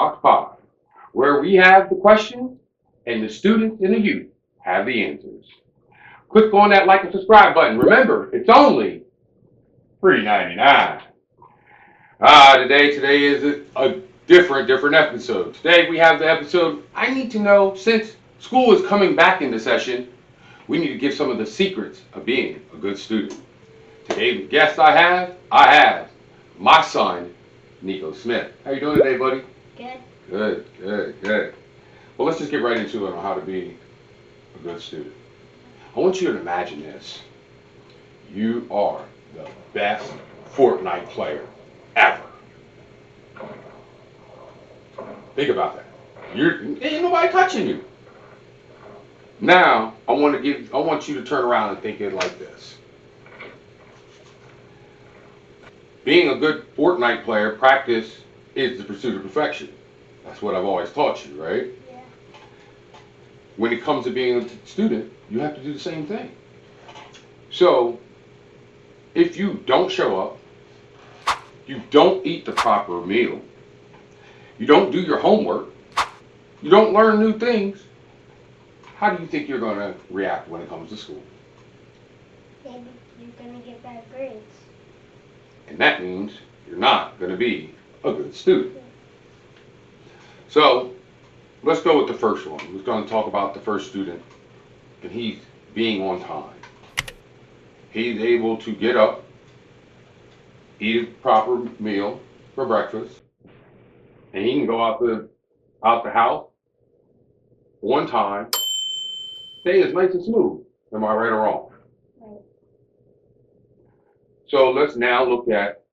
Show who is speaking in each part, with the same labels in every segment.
Speaker 1: Box Pod, where we have the questions and the students and the youth have the answers. Click on that like and subscribe button. Remember, it's only $3.99. Today is a different episode. Today we have the episode I need to know, since school is coming back into session, we need to give some of the secrets of being a good student. Today the guest I have my son, Nico Smith. How you doing today, buddy?
Speaker 2: Good.
Speaker 1: Good. Well, let's just get right into it on how to be a good student. I want you to imagine this. You are the best Fortnite player ever. Think about that. Ain't nobody touching you. Now, I want you to turn around and think it like this. Being a good Fortnite player, practice is the pursuit of perfection. That's what I've always taught you, right?
Speaker 2: Yeah.
Speaker 1: When it comes to being a student, you have to do the same thing. So, if you don't show up, you don't eat the proper meal, you don't do your homework, you don't learn new things, how do you think you're going to react when it comes to school?
Speaker 2: Maybe you're gonna get bad grades.
Speaker 1: And that means you're not going to be a good student. So, let's go with the first one. We're going to talk about the first student, and he's being on time. He's able to get up, eat a proper meal for breakfast, and he can go out the house on time. Day is nice and smooth. Am I right or wrong?
Speaker 2: Right.
Speaker 1: So let's now look at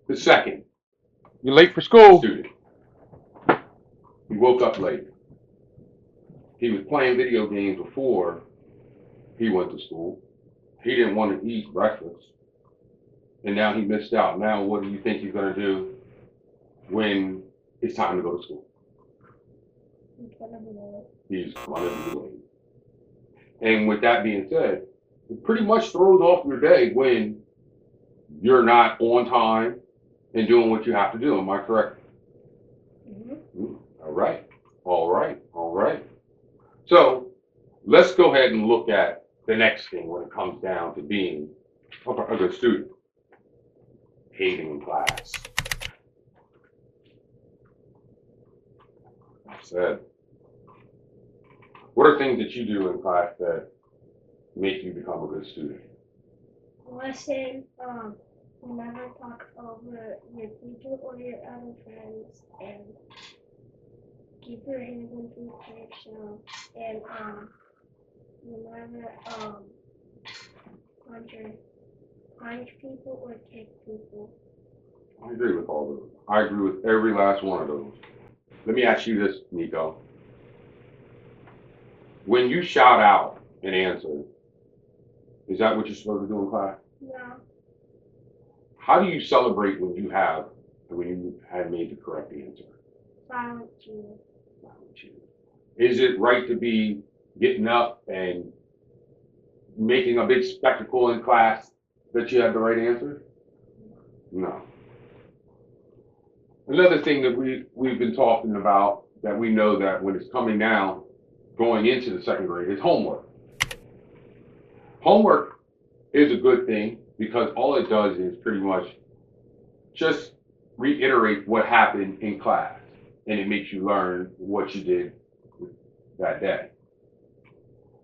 Speaker 1: the second. You're late for school, student. He woke up late. He was playing video games before he went to school. He didn't want to eat breakfast, and now he missed out. Now, what do you think he's going to do when it's time to go to school?
Speaker 2: He's gonna be late.
Speaker 1: He's going to be late. And with that being said, it pretty much throws off your day when you're not on time and doing what you have to do. Am I correct?
Speaker 2: Mm-hmm.
Speaker 1: All right. So let's go ahead and look at the next thing when it comes down to being a good student. Hating in class. I said, what are things that you do in class that make you become a good student?
Speaker 2: Listen, never talk over your teacher or your other friends, and keep your hands in protection, and you never punch people or kick people.
Speaker 1: I agree with all those. I agree with every last one of those. Let me ask you this, Nico. When you shout out an answer, is that what you're supposed to do in class?
Speaker 2: No.
Speaker 1: How do you celebrate when you have made the correct answer?
Speaker 2: Silent cheer.
Speaker 1: Is it right to be getting up and making a big spectacle in class that you have the right answer? No. Another thing that we've been talking about that we know that when it's coming now, going into the second grade, is homework. Homework is a good thing because all it does is pretty much just reiterate what happened in class, and it makes you learn what you did that day.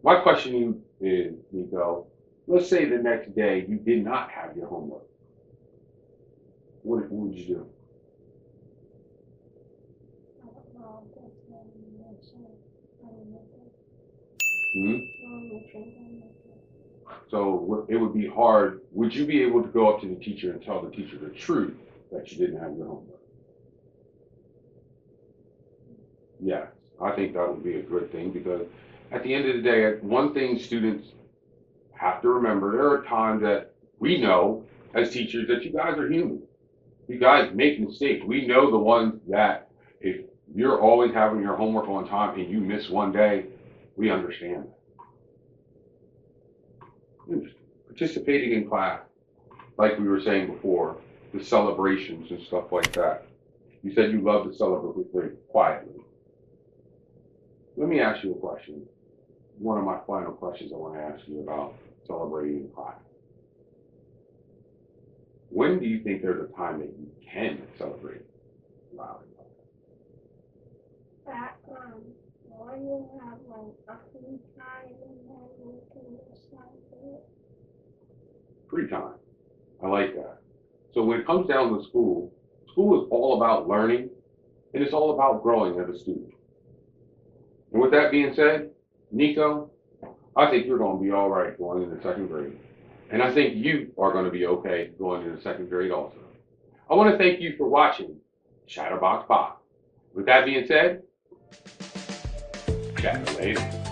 Speaker 1: My question to you is, Nico, let's say the next day you did not have your homework. What would you do?
Speaker 2: I don't know. That's not
Speaker 1: Hmm? So it would be hard. Would you be able to go up to the teacher and tell the teacher the truth that you didn't have your homework? Yes, I think that would be a good thing because at the end of the day, one thing students have to remember, there are times that we know as teachers that you guys are human. You guys make mistakes. We know the ones that if you're always having your homework on time and you miss one day, we understand that. Participating in class, like we were saying before, the celebrations and stuff like that. You said you love to celebrate quietly. Let me ask you a question. One of my final questions I want to ask you about celebrating in class. When do you think there's a time that you can celebrate loudly?
Speaker 2: That when you have like a free time and then you can just celebrate.
Speaker 1: Free time. I like that. So when it comes down to school, school is all about learning and it's all about growing as a student. And with that being said, Nico, I think you're going to be all right going into second grade. And I think you are going to be okay going into second grade also. I want to thank you for watching Chatterbox Pop. With that being said, chat later.